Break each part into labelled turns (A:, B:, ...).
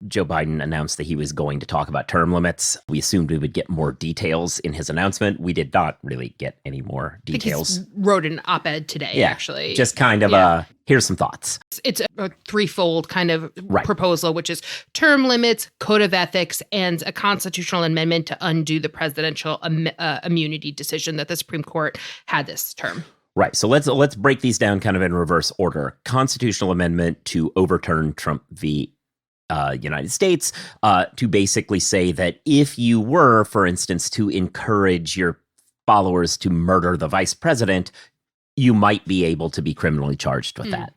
A: Joe Biden announced that he was going to talk about term limits. We assumed we would get more details in his announcement. We did not really get any more details.
B: I think he wrote an op-ed today, actually.
A: Just kind of here's some thoughts.
B: It's a threefold kind of proposal, which is term limits, code of ethics, and a constitutional amendment to undo the presidential immunity decision that the Supreme Court had this term.
A: Right. So let's break these down kind of in reverse order. Constitutional amendment to overturn Trump v. United States, to basically say that if you were, for instance, to encourage your followers to murder the vice president, you might be able to be criminally charged with that.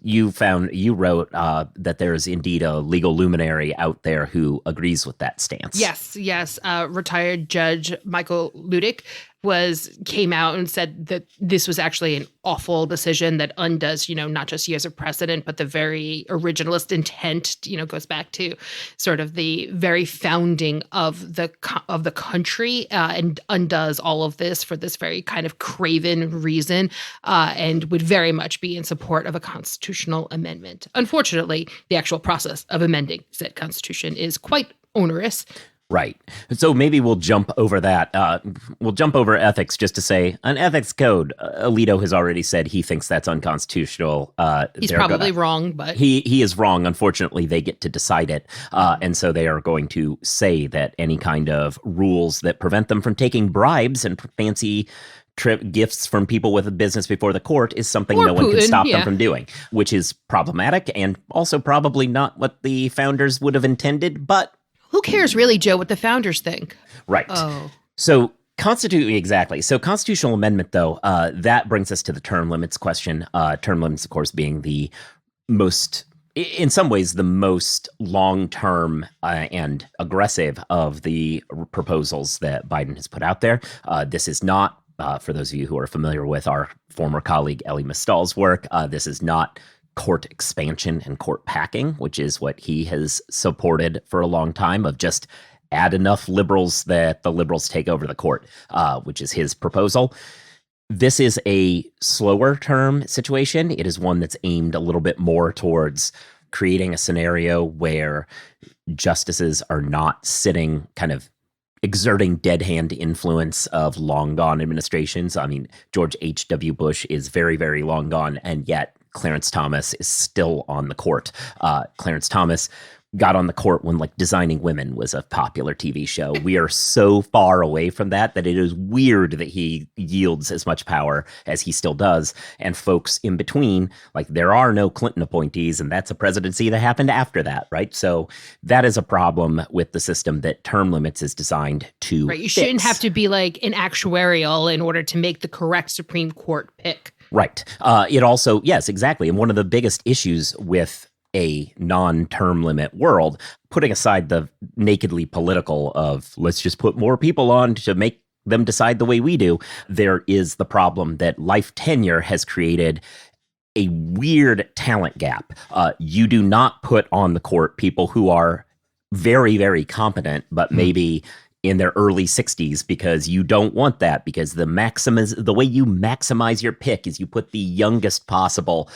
A: You wrote that there is indeed a legal luminary out there who agrees with that stance.
B: Yes. Retired Judge Michael Ludick came out and said that this was actually an awful decision that undoes, not just years of precedent, but the very originalist intent, goes back to sort of the very founding of the country, and undoes all of this for this very kind of craven reason, and would very much be in support of a constitutional amendment. Unfortunately, the actual process of amending said constitution is quite onerous.
A: Right. So maybe we'll jump over that. We'll jump over ethics just to say an ethics code. Alito has already said he thinks that's unconstitutional.
B: He's probably wrong, but
A: he is wrong. Unfortunately, they get to decide it. And so they are going to say that any kind of rules that prevent them from taking bribes and fancy gifts from people with a business before the court is something no one can stop them from doing, which is problematic and also probably not what the founders would have intended, but
B: who cares really, Joe, what the founders think?
A: Right.
B: Oh.
A: So exactly. So constitutional amendment, though, that brings us to the term limits question. Term limits, of course, being the most, in some ways, the most long-term and aggressive of the proposals that Biden has put out there. This is not, for those of you who are familiar with our former colleague Elie Mystal's work, this is not court expansion and court packing, which is what he has supported for a long time, of just add enough liberals that the liberals take over the court, which is his proposal. This is a slower term situation. It is one that's aimed a little bit more towards creating a scenario where justices are not sitting kind of exerting dead hand influence of long gone administrations. I mean, George H.W. Bush is very, very long gone, and yet Clarence Thomas is still on the court. Clarence Thomas got on the court when Designing Women was a popular TV show. We are so far away from that it is weird that he yields as much power as he still does. And folks in between, there are no Clinton appointees, and that's a presidency that happened after that, right? So that is a problem with the system that term limits is designed to
B: Right, you shouldn't have to be an actuarial in order to make the correct Supreme Court pick.
A: Right. It also, yes, exactly. And one of the biggest issues with a non-term limit world, putting aside the nakedly political of let's just put more people on to make them decide the way we do, there is the problem that life tenure has created a weird talent gap. You do not put on the court people who are very, very competent, but maybe in their early 60s, because you don't want that, because the way you maximize your pick is you put the youngest possible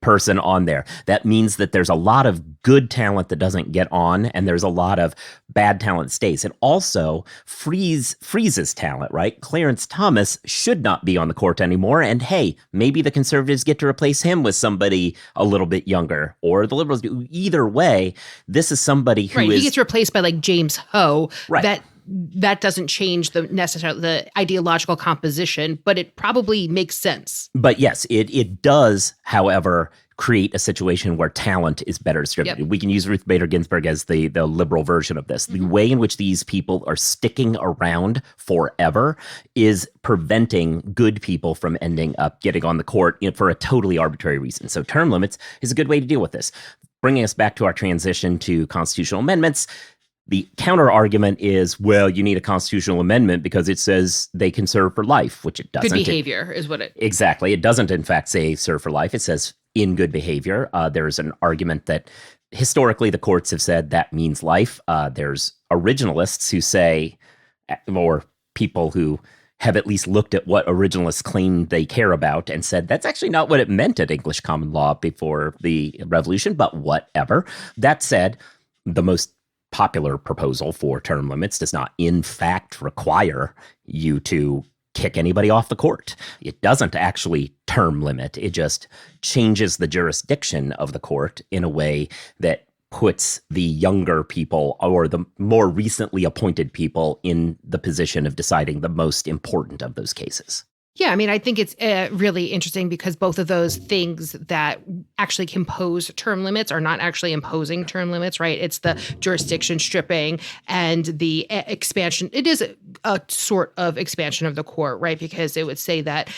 A: person on there. That means that there's a lot of good talent that doesn't get on, and there's a lot of bad talent that stays. It also freezes talent, right? Clarence Thomas should not be on the court anymore, and hey, maybe the conservatives get to replace him with somebody a little bit younger, or the liberals do. Either way, this is somebody who
B: he gets replaced by James Ho.
A: Right.
B: That doesn't change the ideological composition, but it probably makes sense.
A: But yes, it does, however, create a situation where talent is better distributed. We can use Ruth Bader Ginsburg as the liberal version of this. The way in which these people are sticking around forever is preventing good people from ending up getting on the court for a totally arbitrary reason. So term limits is a good way to deal with this. Bringing us back to our transition to constitutional amendments, the counter argument is, well, you need a constitutional amendment because it says they can serve for life, which it doesn't.
B: Good behavior is what it...
A: Exactly. It doesn't, in fact, say serve for life. It says in good behavior. There's an argument that historically the courts have said that means life. There's originalists who say, or people who have at least looked at what originalists claim they care about and said that's actually not what it meant at English common law before the revolution, but whatever. That said, the most popular proposal for term limits does not, in fact, require you to kick anybody off the court. It doesn't actually term limit. It just changes the jurisdiction of the court in a way that puts the younger people or the more recently appointed people in the position of deciding the most important of those cases.
B: Yeah, I mean, I think it's really interesting because both of those things that actually impose term limits are not actually imposing term limits, right? It's the jurisdiction stripping and the expansion. It is a sort of expansion of the court, right? Because it would say that,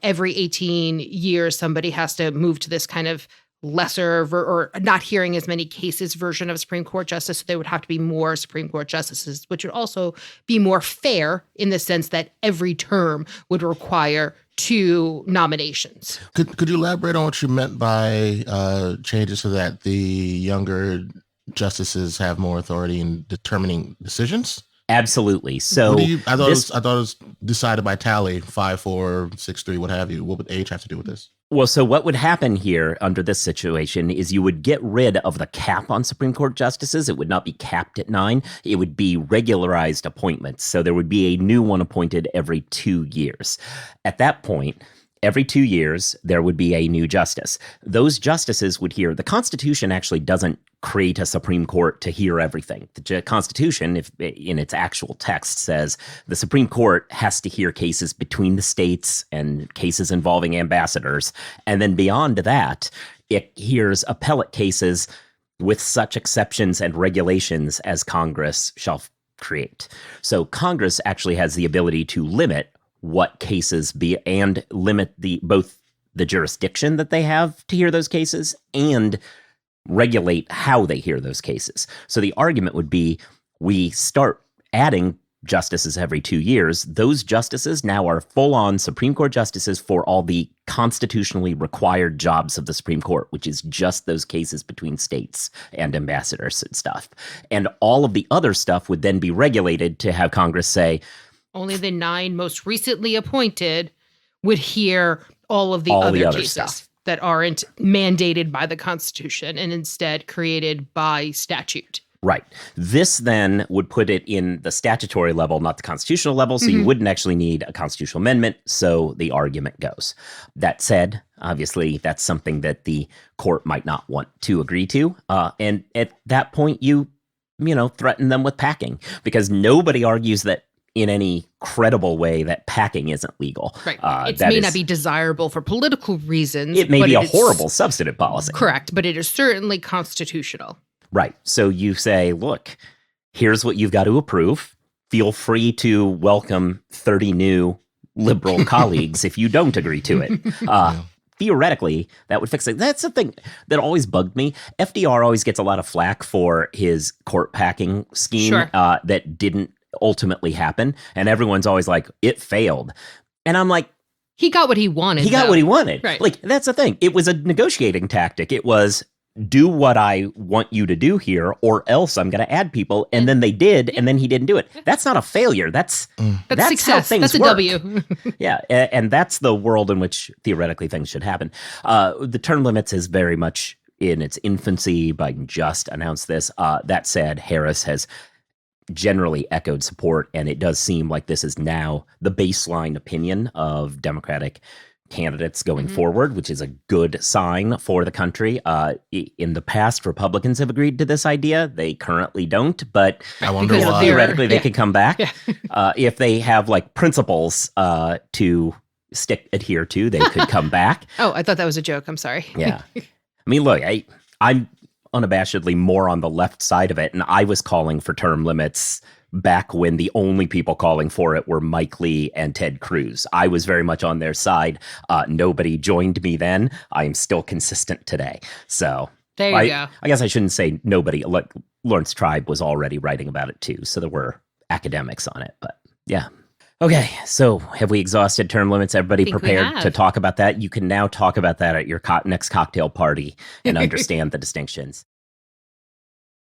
B: every 18 years, somebody has to move to this kind of lesser or not hearing as many cases version of Supreme Court justice. So there would have to be more Supreme Court justices, which would also be more fair in the sense that every term would require 2 nominations.
C: Could you elaborate on what you meant by changes so that the younger justices have more authority in determining decisions?
A: Absolutely. So
C: I thought it was decided by tally, 5-4, 6-3, what have you. What would age have to do with this?
A: Well, so what would happen here under this situation is you would get rid of the cap on Supreme Court justices. It would not be capped at 9. It would be regularized appointments. So there would be a new one appointed every 2 years. At that point, every 2 years, there would be a new justice. Those justices would hear. The Constitution actually doesn't create a Supreme Court to hear everything. The Constitution, if in its actual text, says the Supreme Court has to hear cases between the states and cases involving ambassadors. And then beyond that, it hears appellate cases with such exceptions and regulations as Congress shall create. So Congress actually has the ability to limit what cases be and limit both the jurisdiction that they have to hear those cases and regulate how they hear those cases. So the argument would be we start adding justices every 2 years. Those justices now are full-on Supreme Court justices for all the constitutionally required jobs of the Supreme Court, which is just those cases between states and ambassadors and stuff. And all of the other stuff would then be regulated to have Congress say,
B: only the 9 most recently appointed would hear all of the other cases
A: stuff
B: that aren't mandated by the Constitution and instead created by statute.
A: Right. This then would put it in the statutory level, not the constitutional level, so you wouldn't actually need a constitutional amendment, so the argument goes. That said, obviously, that's something that the court might not want to agree to, and at that point, you threaten them with packing, because nobody argues that in any credible way that packing isn't legal.
B: Right. It may not be desirable for political reasons.
A: It may be a horrible substantive policy.
B: Correct, but it is certainly constitutional.
A: Right. So you say, look, here's what you've got to approve. Feel free to welcome 30 new liberal colleagues if you don't agree to it. Theoretically, that would fix it. That's the thing that always bugged me. FDR always gets a lot of flack for his court packing scheme that didn't ultimately happen, and everyone's always like, it failed. And I'm like,
B: he got what he wanted.
A: He got what he wanted.
B: Right.
A: Like, that's the thing. It was a negotiating tactic. It was, do what I want you to do here, or else I'm going to add people. And then they did, and then he didn't do it. That's not a failure. That's
B: success.
A: How things
B: that's a
A: work.
B: W.
A: Yeah, and that's the world in which theoretically things should happen. The term limits is very much in its infancy. Biden just announced this. That said, Harris has generally echoed support, and it does seem like this is now the baseline opinion of Democratic candidates going forward, which is a good sign for the country. In the past, Republicans have agreed to this idea. They currently don't, but
C: I wonder why.
A: Theoretically, they could come back. If they have principles to adhere to, they could come back.
B: Oh, I thought that was a joke. I'm sorry.
A: Yeah. I mean, look, I'm unabashedly more on the left side of it, and I was calling for term limits back when the only people calling for it were Mike Lee and Ted Cruz. I was very much on their side. Nobody joined me then. I am still consistent today. So
B: there you go.
A: I guess I shouldn't say nobody. Lawrence Tribe was already writing about it too, so there were academics on it. But yeah. Okay, so have we exhausted term limits? Everybody prepared to talk about that? You can now talk about that at your next cocktail party and understand the distinctions.